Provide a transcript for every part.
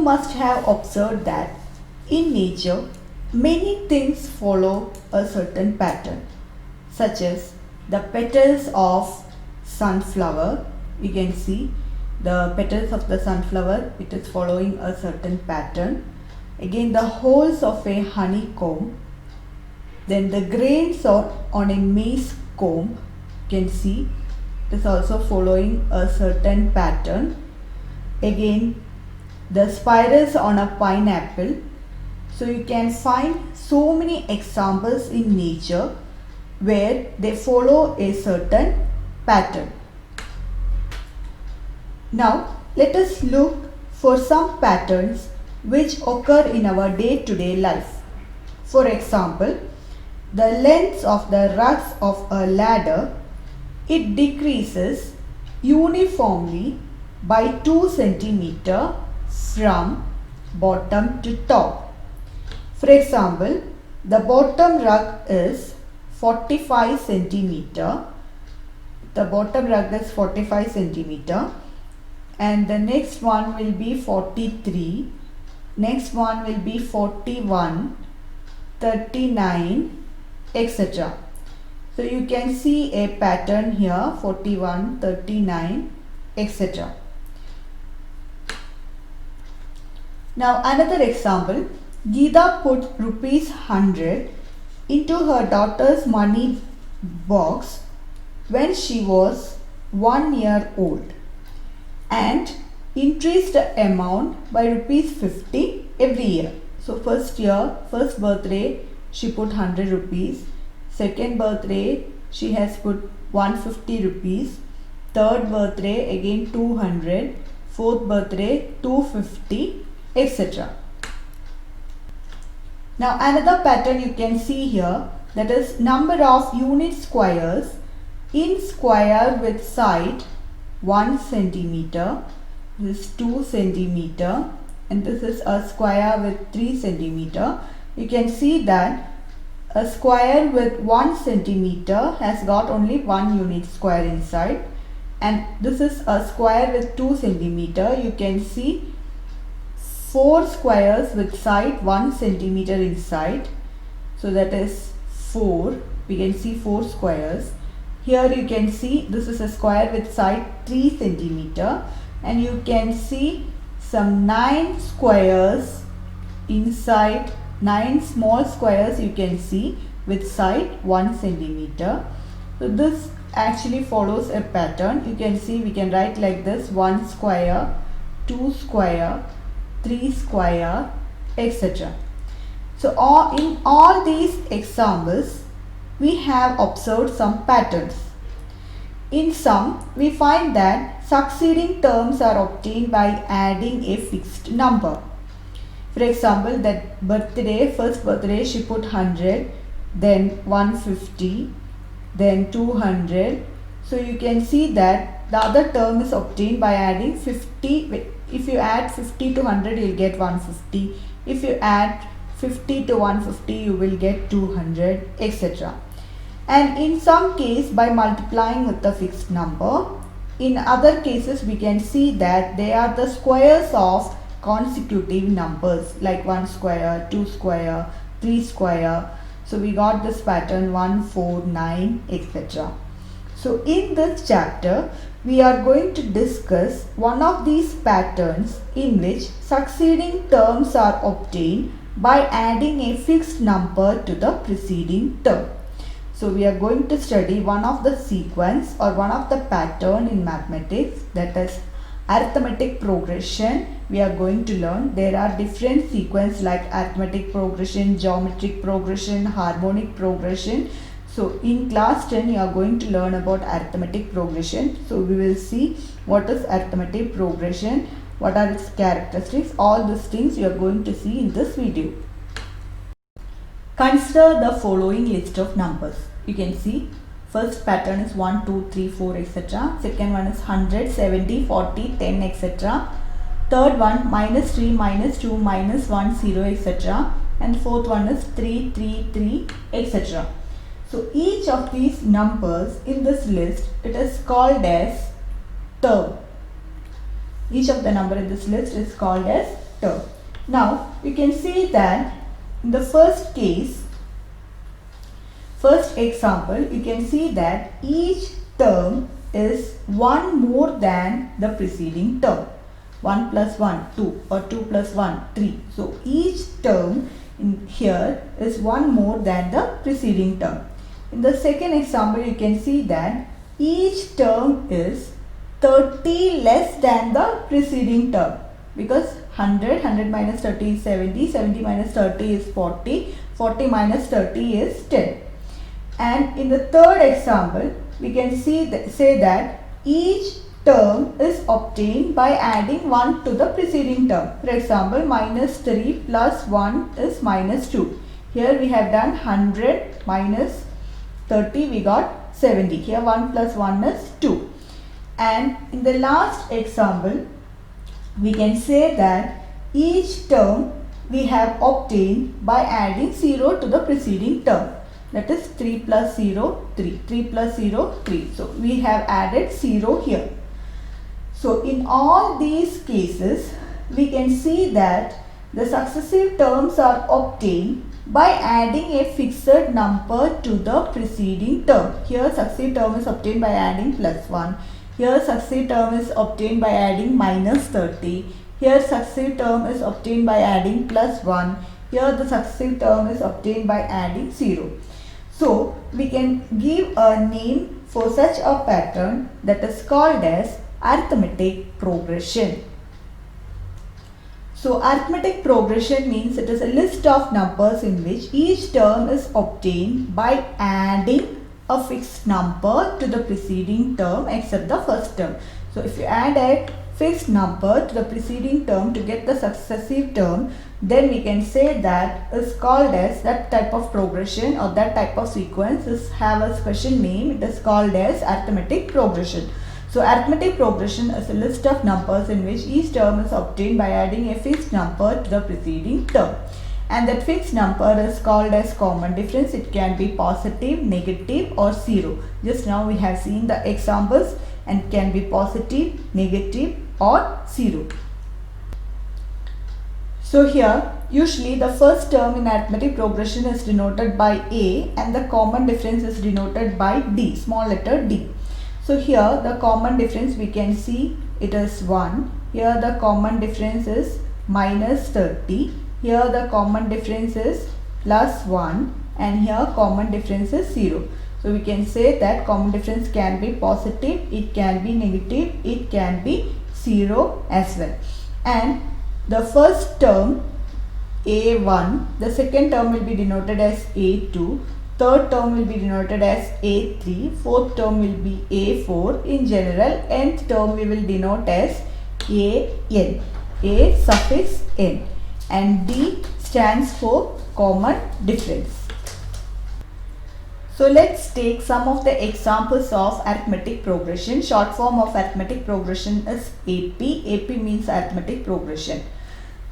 must have observed that in nature many things follow a certain pattern, such as the petals of sunflower. You can see the petals of the sunflower, it is following a certain pattern. Again, the holes of a honeycomb, then the grains on a maize comb, you can see it is also following a certain pattern. Again, the spirals on a pineapple. So you can find so many examples in nature where they follow a certain pattern. Now let us look for some patterns which occur in our day-to-day life. For example, the length of the rungs of a ladder, it decreases uniformly by 2 centimeter from bottom to top. For example, the bottom rung is 45 centimeter. The bottom rung is 45 centimeter, and the next one will be 43. Next one will be 41, 39, etc. So you can see a pattern here, 41, 39, etc. Now another example, Geeta put rupees 100 into her daughter's money box when she was 1 year old and increased the amount by rupees 50 every year. So first year, first birthday, she put 100 rupees. Second birthday, she has put 150 rupees. Third birthday, again 200. Fourth birthday, 250, etc. Now another pattern you can see here, that is number of unit squares in square with side 1 centimeter, this is 2 centimeter, and this is a square with 3 centimeter. You can see that a square with 1 centimeter has got only 1 unit square inside, and this is a square with 2 centimeter. You can see 4 squares with side 1 centimeter inside, so that is 4. We can see 4 squares. Here you can see this is a square with side 3 centimeter, and you can see some 9 squares inside, 9 small squares you can see with side 1 centimeter. So this actually follows a pattern. You can see we can write like this: 1 square, 2 square, 3 square, etc. So in all these examples we have observed some patterns. In some, we find that succeeding terms are obtained by adding a fixed number. For example, that birthday, first birthday, she put 100, then 150, then 200. So you can see that the other term is obtained by adding 50. If you add 50 to 100, you will get 150. If you add 50 to 150, you will get 200, etc. And in some case by multiplying with the fixed number. In other cases we can see that they are the squares of consecutive numbers, like 1 square, 2 square, 3 square. So we got this pattern 1, 4, 9, etc. So in this chapter we are going to discuss one of these patterns in which succeeding terms are obtained by adding a fixed number to the preceding term. So we are going to study one of the sequence or one of the pattern in mathematics, that is arithmetic progression. We are going to learn there are different sequence like arithmetic progression, geometric progression, harmonic progression. So in class 10 you are going to learn about arithmetic progression. So we will see what is arithmetic progression, what are its characteristics, all these things you are going to see in this video. Consider the following list of numbers. You can see first pattern is 1, 2, 3, 4, etc. Second one is 100, 70, 40, 10, etc. Third one minus 3, minus 2, minus 1, 0, etc. And fourth one is 3, 3, 3, etc. So each of these numbers in this list, it is called as term. Each of the number in this list is called as term. Now you can see that in the first case, first example, you can see that each term is 1 more than the preceding term. 1 plus 1, 2, or 2 plus 1, 3. So each term in here is 1 more than the preceding term. In the second example, you can see that each term is 30 less than the preceding term, because 100 minus 30 is 70, 70 minus 30 is 40, 40 minus 30 is 10. And in the third example, we can say that each term is obtained by adding 1 to the preceding term. For example, minus 3 plus 1 is minus 2. Here we have done 100 minus 30, we got 70. Here 1 plus 1 is 2. And in the last example, we can say that each term we have obtained by adding 0 to the preceding term. That is 3 plus 0, 3. 3 plus 0, 3. So we have added 0 here. So in all these cases, we can see that the successive terms are obtained by adding a fixed number to the preceding term. Here successive term is obtained by adding plus 1. Here successive term is obtained by adding minus 30. Here successive term is obtained by adding plus 1. Here the successive term is obtained by adding 0. So we can give a name for such a pattern that is called as arithmetic progression. So arithmetic progression means it is a list of numbers in which each term is obtained by adding a fixed number to the preceding term except the first term. So if you add a fixed number to the preceding term to get the successive term, then we can say that is called as that type of progression, or that type of sequence is have a special name. It is called as arithmetic progression. So arithmetic progression is a list of numbers in which each term is obtained by adding a fixed number to the preceding term. And that fixed number is called as common difference. It can be positive, negative or 0. Just now we have seen the examples, and it can be positive, negative or 0. So here usually the first term in arithmetic progression is denoted by A and the common difference is denoted by D, small letter d. So here the common difference we can see it is 1. Here the common difference is minus 30. Here the common difference is plus 1, and here common difference is 0. So we can say that common difference can be positive, it can be negative, it can be 0 as well. And the first term A1, the second term will be denoted as A2, third term will be denoted as A3, fourth term will be A4. In general, nth term we will denote as AN, A suffix N, and D stands for common difference. So let's take some of the examples of arithmetic progression. Short form of arithmetic progression is AP. AP means arithmetic progression.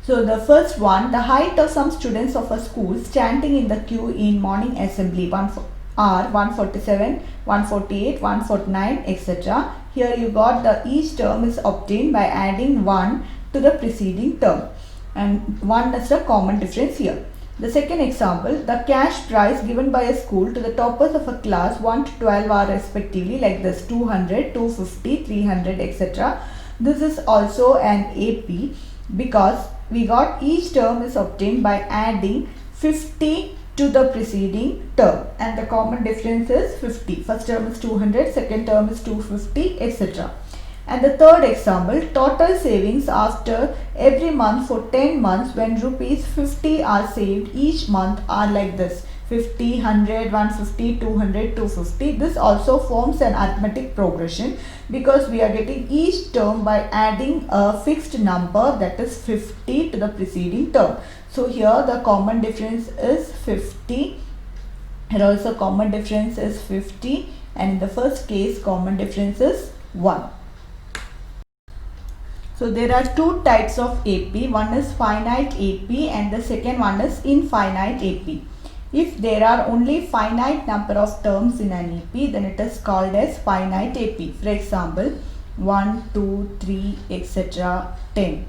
So the first one, the height of some students of a school standing in the queue in morning assembly are 147, 148, 149, etc. Here you got the each term is obtained by adding 1 to the preceding term, and 1 is the common difference here. The second example, the cash prize given by a school to the toppers of a class 1 to 12 are respectively like this: 200, 250, 300, etc. This is also an AP because we got each term is obtained by adding 50 to the preceding term, and the common difference is 50. First term is 200, second term is 250, etc. And the third example, total savings after every month for 10 months when rupees 50 are saved each month are like this: 50, 100, 150, 200, 250. This also forms an arithmetic progression because we are getting each term by adding a fixed number, that is 50, to the preceding term. So here the common difference is 50. Here also common difference is 50, and in the first case common difference is 1. So there are two types of AP. One is finite AP and the second one is infinite AP. If there are only finite number of terms in an AP, then it is called as finite AP. For example, 1, 2, 3, etc. 10.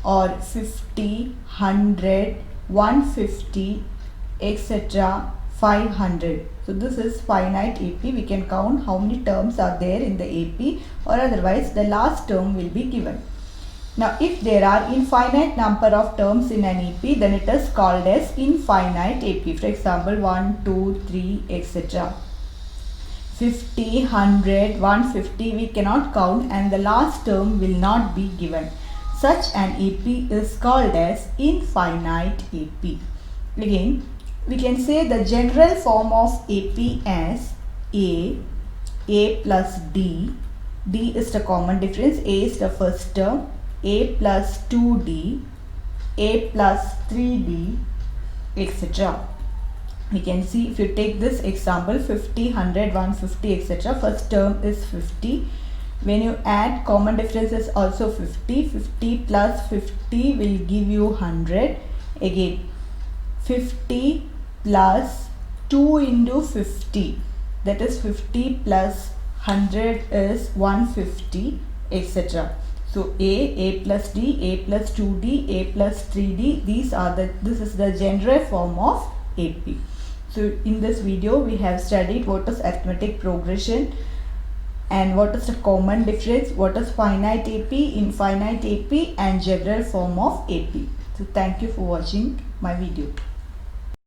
or 50, 100, 150, etc. 500. So this is finite AP. We can count how many terms are there in the AP, or otherwise the last term will be given. Now if there are infinite number of terms in an AP, then it is called as infinite AP. For example, 1, 2, 3, etc. 50, 100, 150 we cannot count and the last term will not be given. Such an AP is called as infinite AP. Again, we can say the general form of AP as A plus D. D is the common difference. A is the first term. A plus 2D, A plus 3D, etc. We can see if you take this example 50, 100, 150, etc. First term is 50. When you add common difference is also 50. 50 plus 50 will give you 100. Again 50 plus 2 into 50, that is 50 plus 100 is 150, etc. So A plus D, A plus 2D, A plus 3D, this is the general form of AP. So in this video we have studied what is arithmetic progression and what is the common difference, what is finite AP, infinite AP and general form of AP. So thank you for watching my video.